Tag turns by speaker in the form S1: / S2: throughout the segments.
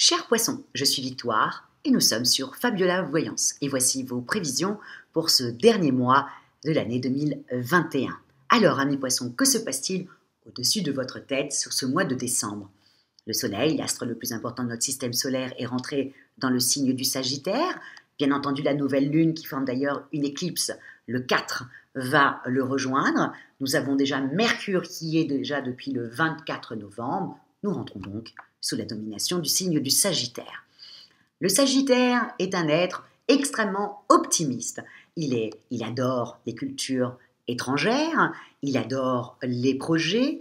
S1: Chers poissons, je suis Victoire et nous sommes sur Fabiola Voyance. Et voici vos prévisions pour ce dernier mois de l'année 2021. Alors, amis poissons, que se passe-t-il au-dessus de votre tête sur ce mois de décembre? Le Soleil, l'astre le plus important de notre système solaire, est rentré dans le signe du Sagittaire. Bien entendu, la nouvelle lune, qui forme d'ailleurs une éclipse le 4, va le rejoindre. Nous avons déjà Mercure qui est déjà depuis le 24 novembre. Nous rentrons donc sous la domination du signe du Sagittaire. Le Sagittaire est un être extrêmement optimiste. Il adore les cultures étrangères, il adore les projets,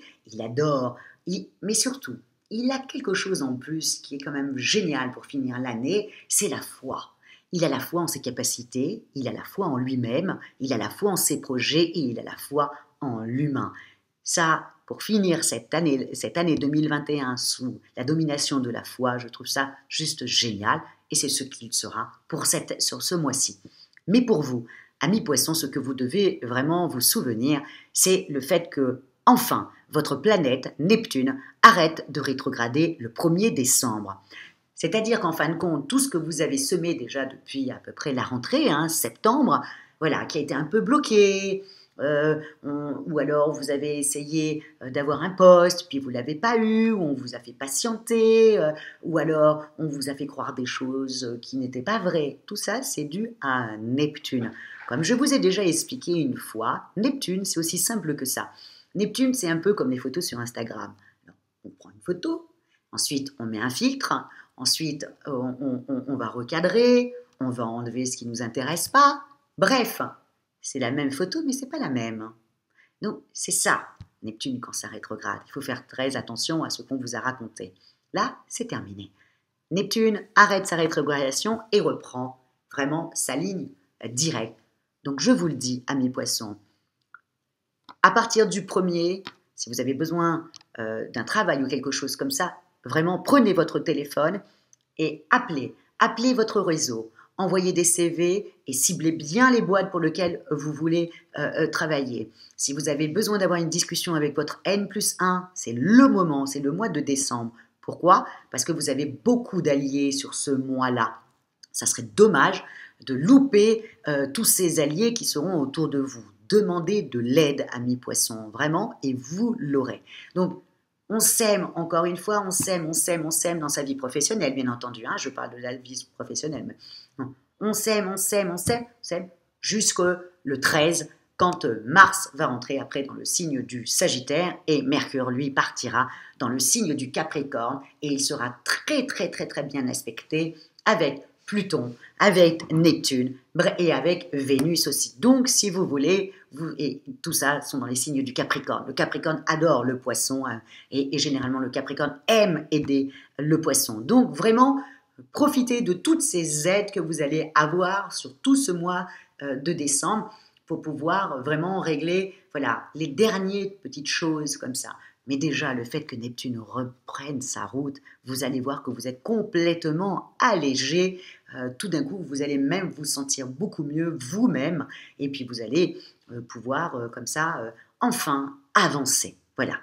S1: mais surtout, il a quelque chose en plus qui est quand même génial pour finir l'année, c'est la foi. Il a la foi en ses capacités, il a la foi en lui-même, il a la foi en ses projets et il a la foi en l'humain. Ça, pour finir cette année 2021 sous la domination de la foi, je trouve ça juste génial et c'est ce qu'il sera sur ce mois-ci. Mais pour vous, amis poissons, ce que vous devez vraiment vous souvenir, c'est le fait que, enfin, votre planète, Neptune, arrête de rétrograder le 1er décembre. C'est-à-dire qu'en fin de compte, tout ce que vous avez semé déjà depuis à peu près la rentrée, septembre, voilà, qui a été un peu bloqué, ou alors vous avez essayé d'avoir un poste, puis vous ne l'avez pas eu, ou on vous a fait patienter, ou alors on vous a fait croire des choses qui n'étaient pas vraies. Tout ça, c'est dû à Neptune. Comme je vous ai déjà expliqué une fois, Neptune, c'est aussi simple que ça. Neptune, c'est un peu comme les photos sur Instagram. Alors, on prend une photo, ensuite on met un filtre, ensuite on va recadrer, on va enlever ce qui ne nous intéresse pas. Bref, c'est la même photo, mais ce n'est pas la même. Donc, c'est ça, Neptune, quand ça rétrograde. Il faut faire très attention à ce qu'on vous a raconté. Là, c'est terminé. Neptune arrête sa rétrogradation et reprend vraiment sa ligne directe. Donc, je vous le dis, amis poissons, à partir du 1er, si vous avez besoin d'un travail ou quelque chose comme ça, vraiment, prenez votre téléphone et appelez votre réseau. Envoyez des CV et ciblez bien les boîtes pour lesquelles vous voulez travailler. Si vous avez besoin d'avoir une discussion avec votre N+1, c'est le moment, c'est le mois de décembre. Pourquoi? Parce que vous avez beaucoup d'alliés sur ce mois-là. Ça serait dommage de louper tous ces alliés qui seront autour de vous. Demandez de l'aide, amis poissons, vraiment, et vous l'aurez. Donc, on s'aime, encore une fois, on s'aime dans sa vie professionnelle, bien entendu. Je parle de la vie professionnelle. Mais non. On s'aime jusqu'au le 13, quand Mars va rentrer après dans le signe du Sagittaire et Mercure, lui, partira dans le signe du Capricorne et il sera très, très, très, très bien aspecté avec Pluton, avec Neptune et avec Vénus aussi. Donc, si vous voulez, et tout ça sont dans les signes du Capricorne. Le Capricorne adore le poisson et généralement le Capricorne aime aider le poisson. Donc, vraiment, profitez de toutes ces aides que vous allez avoir sur tout ce mois de décembre pour pouvoir vraiment régler les dernières petites choses comme ça. Mais déjà, le fait que Neptune reprenne sa route, vous allez voir que vous êtes complètement allégé. Tout d'un coup, vous allez même vous sentir beaucoup mieux vous-même. Et puis, vous allez pouvoir, comme ça, enfin avancer. Voilà.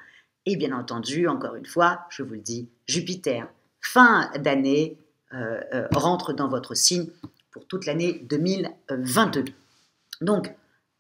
S1: Et bien entendu, encore une fois, je vous le dis, Jupiter, fin d'année, rentre dans votre signe pour toute l'année 2022. Donc,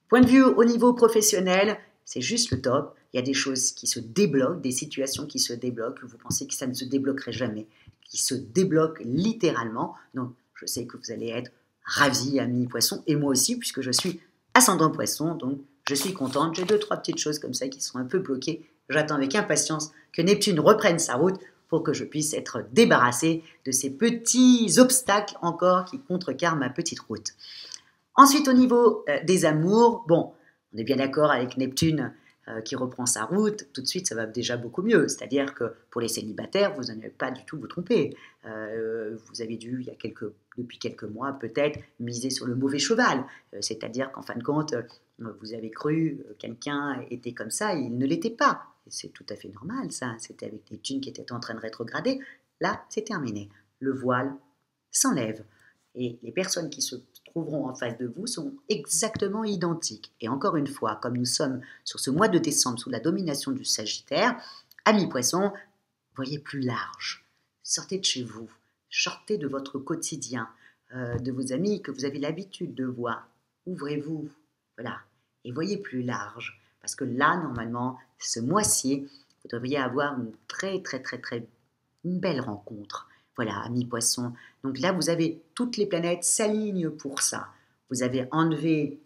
S1: point de vue au niveau professionnel, c'est juste le top. Il y a des choses qui se débloquent, des situations qui se débloquent, vous pensez que ça ne se débloquerait jamais, qui se débloquent littéralement. Donc, je sais que vous allez être ravis, amis poissons, et moi aussi, puisque je suis ascendant poisson, donc je suis contente. J'ai 2-3 petites choses comme ça qui sont un peu bloquées. J'attends avec impatience que Neptune reprenne sa route pour que je puisse être débarrassée de ces petits obstacles encore qui contrecarrent ma petite route. Ensuite, au niveau des amours, bon, on est bien d'accord avec Neptune qui reprend sa route, tout de suite ça va déjà beaucoup mieux. C'est-à-dire que pour les célibataires, vous n'allez pas du tout vous tromper. Vous avez dû, depuis quelques mois peut-être, miser sur le mauvais cheval. C'est-à-dire qu'en fin de compte, vous avez cru quelqu'un était comme ça et il ne l'était pas. Et c'est tout à fait normal ça. C'était avec Neptune qui était en train de rétrograder. Là, c'est terminé. Le voile s'enlève. Et les personnes qui se trouveront en face de vous sont exactement identiques. Et encore une fois, comme nous sommes sur ce mois de décembre sous la domination du Sagittaire, amis poissons, voyez plus large. Sortez de chez vous. Sortez de votre quotidien, de vos amis que vous avez l'habitude de voir. Ouvrez-vous, voilà, et voyez plus large. Parce que là, normalement, ce mois-ci, vous devriez avoir une une belle rencontre. Voilà, amis poissons. Donc là, vous avez toutes les planètes s'alignent pour ça. Vous avez enlevé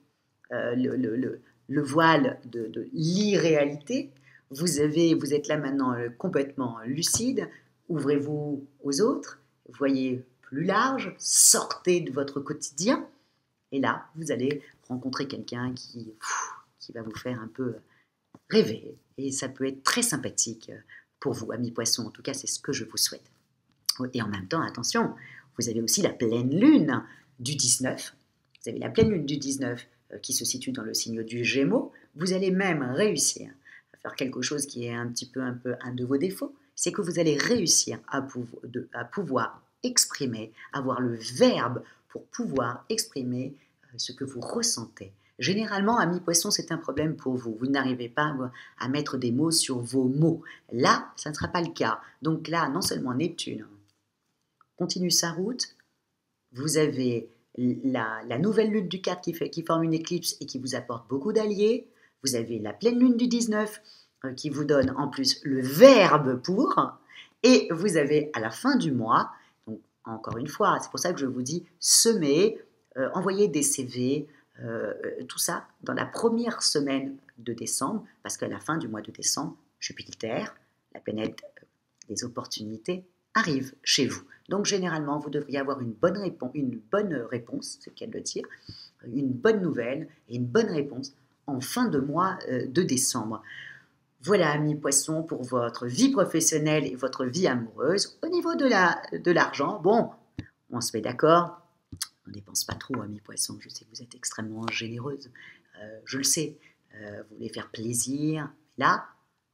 S1: le voile de l'irréalité. Vous êtes là maintenant complètement lucide. Ouvrez-vous aux autres, voyez plus large, sortez de votre quotidien. Et là, vous allez rencontrer quelqu'un qui va vous faire un peu rêver. Et ça peut être très sympathique pour vous, amis poissons. En tout cas, c'est ce que je vous souhaite. Et en même temps, attention, vous avez aussi la pleine lune du 19. Vous avez la pleine lune du 19 qui se situe dans le signe du Gémeaux. Vous allez même réussir à faire quelque chose qui est un peu un de vos défauts. C'est que vous allez réussir à pouvoir exprimer, avoir le verbe pour pouvoir exprimer ce que vous ressentez. Généralement, amis poissons, c'est un problème pour vous. Vous n'arrivez pas à mettre des mots sur vos mots. Là, ça ne sera pas le cas. Donc là, non seulement Neptune continue sa route, vous avez la nouvelle lune du 4 qui forme une éclipse et qui vous apporte beaucoup d'alliés, vous avez la pleine lune du 19 qui vous donne en plus le verbe pour, et vous avez à la fin du mois, donc encore une fois, c'est pour ça que je vous dis semez, envoyez des CV, tout ça dans la première semaine de décembre, parce qu'à la fin du mois de décembre, Jupiter, la planète des opportunités, arrive chez vous. Donc généralement, vous devriez avoir une bonne réponse, c'est le cas de le dire, une bonne nouvelle et une bonne réponse en fin de mois de décembre. Voilà, amis poissons, pour votre vie professionnelle et votre vie amoureuse. Au niveau de l'argent, bon, on se met d'accord, on ne dépense pas trop, amis poissons. Je sais que vous êtes extrêmement généreuse, je le sais, vous voulez faire plaisir. Là,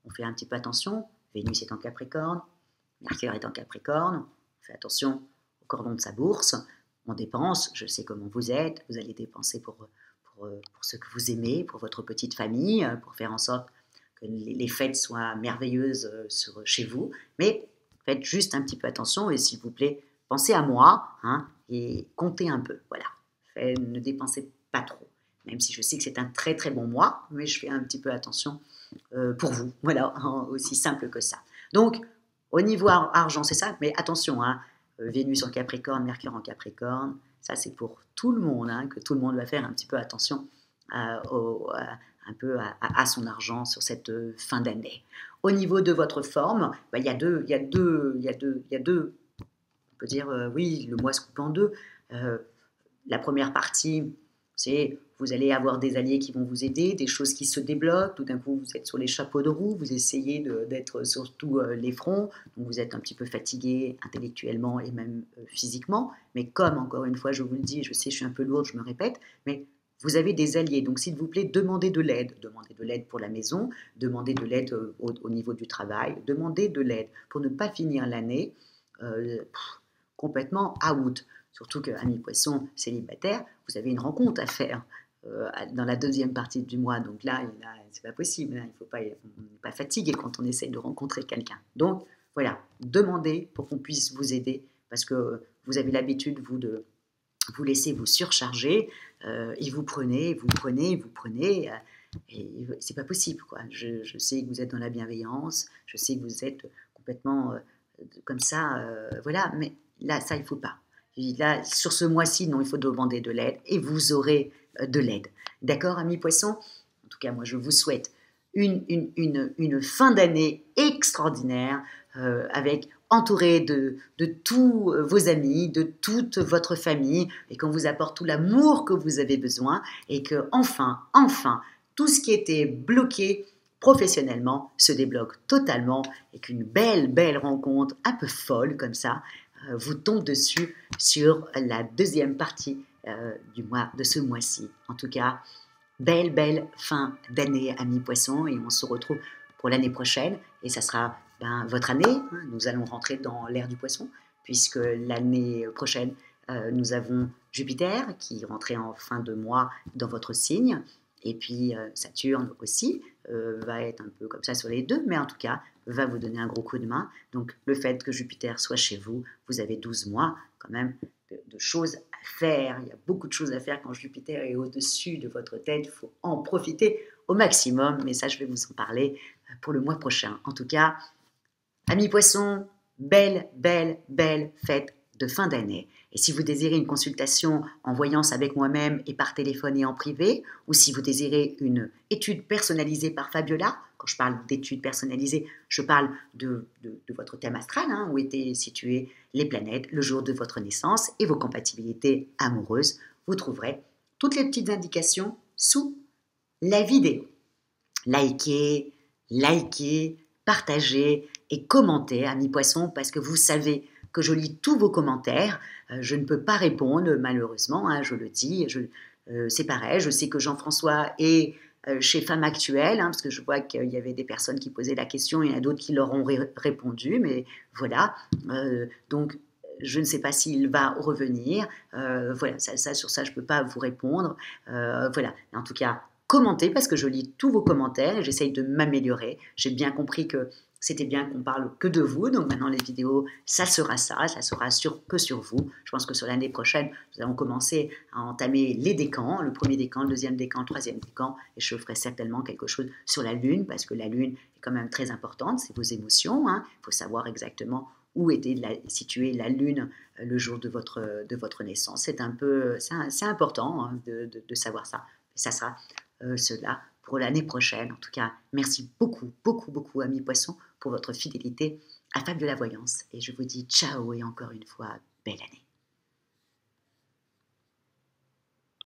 S1: on fait un petit peu attention, Vénus est en Capricorne, Mercure est en Capricorne, on fait attention au cordon de sa bourse, on dépense, je sais comment vous êtes, vous allez dépenser pour ce que vous aimez, pour votre petite famille, pour faire en sorte que les fêtes soient merveilleuses chez vous, mais faites juste un petit peu attention et s'il vous plaît, pensez à moi et comptez un peu, voilà. Ne dépensez pas trop, même si je sais que c'est un très très bon mois, mais je fais un petit peu attention pour vous, voilà, aussi simple que ça. Donc, au niveau argent, c'est ça, mais attention, Vénus en Capricorne, Mercure en Capricorne, ça c'est pour tout le monde, que tout le monde va faire un petit peu attention un peu à son argent sur cette fin d'année. Au niveau de votre forme, il y a deux, on peut dire, oui, le mois se coupe en deux. La première partie, c'est vous allez avoir des alliés qui vont vous aider, des choses qui se débloquent, tout d'un coup vous êtes sur les chapeaux de roue, vous essayez d'être sur tous les fronts, donc vous êtes un petit peu fatigué intellectuellement et même physiquement, mais comme encore une fois je vous le dis, je sais je suis un peu lourde, je me répète, mais vous avez des alliés, donc s'il vous plaît demandez de l'aide pour la maison, demandez de l'aide au niveau du travail, demandez de l'aide pour ne pas finir l'année complètement out. Surtout que, amis poissons célibataires, vous avez une rencontre à faire dans la deuxième partie du mois. Donc là c'est pas possible. On n'est pas fatigué quand on essaye de rencontrer quelqu'un. Donc voilà, demandez pour qu'on puisse vous aider parce que vous avez l'habitude, vous, de vous laisser vous surcharger et vous prenez, et c'est pas possible, quoi. Je sais que vous êtes dans la bienveillance, je sais que vous êtes complètement comme ça, voilà, mais là, ça, il faut pas. Là, sur ce mois-ci, non, il faut demander de l'aide et vous aurez de l'aide. D'accord, amis poissons? En tout cas, moi, je vous souhaite une fin d'année extraordinaire avec entouré de tous vos amis, de toute votre famille et qu'on vous apporte tout l'amour que vous avez besoin et que enfin, tout ce qui était bloqué professionnellement se débloque totalement et qu'une belle rencontre un peu folle comme ça vous tombe dessus sur la deuxième partie de ce mois-ci. En tout cas, belle fin d'année, amis poissons, et on se retrouve pour l'année prochaine, et ça sera votre année. Nous allons rentrer dans l'ère du poisson, puisque l'année prochaine, nous avons Jupiter qui rentrait en fin de mois dans votre signe, et puis Saturne aussi va être un peu comme ça sur les deux, mais en tout cas, va vous donner un gros coup de main. Donc le fait que Jupiter soit chez vous, vous avez 12 mois quand même de choses à faire. Il y a beaucoup de choses à faire quand Jupiter est au-dessus de votre tête. Il faut en profiter au maximum. Mais ça, je vais vous en parler pour le mois prochain. En tout cas, amis poissons, belle fête de fin d'année. Et si vous désirez une consultation en voyance avec moi-même et par téléphone et en privé, ou si vous désirez une étude personnalisée par Fabiola, quand je parle d'études personnalisées, je parle de votre thème astral, où étaient situées les planètes le jour de votre naissance et vos compatibilités amoureuses, vous trouverez toutes les petites indications sous la vidéo. Likez, partagez et commentez, amis poissons, parce que vous savez que je lis tous vos commentaires. Je ne peux pas répondre, malheureusement, je le dis. C'est pareil, je sais que Jean-François est chez Femmes Actuelles, parce que je vois qu'il y avait des personnes qui posaient la question, il y en a d'autres qui leur ont répondu, mais voilà. Donc, je ne sais pas s'il va revenir. Voilà, sur ça, je ne peux pas vous répondre. Voilà, en tout cas, commentez parce que je lis tous vos commentaires et j'essaye de m'améliorer. J'ai bien compris que c'était bien qu'on parle que de vous, donc maintenant les vidéos, ça sera que sur vous. Je pense que sur l'année prochaine, nous allons commencer à entamer les décans, le premier décan, le deuxième décan, le troisième décan, et je ferai certainement quelque chose sur la Lune, parce que la Lune est quand même très importante, c'est vos émotions, il faut savoir exactement où était située la Lune le jour de votre naissance. C'est important de savoir ça. Et ça sera cela pour l'année prochaine. En tout cas, merci beaucoup, amis poissons, pour votre fidélité à Fabiola Voyance. Et je vous dis ciao et encore une fois, belle année.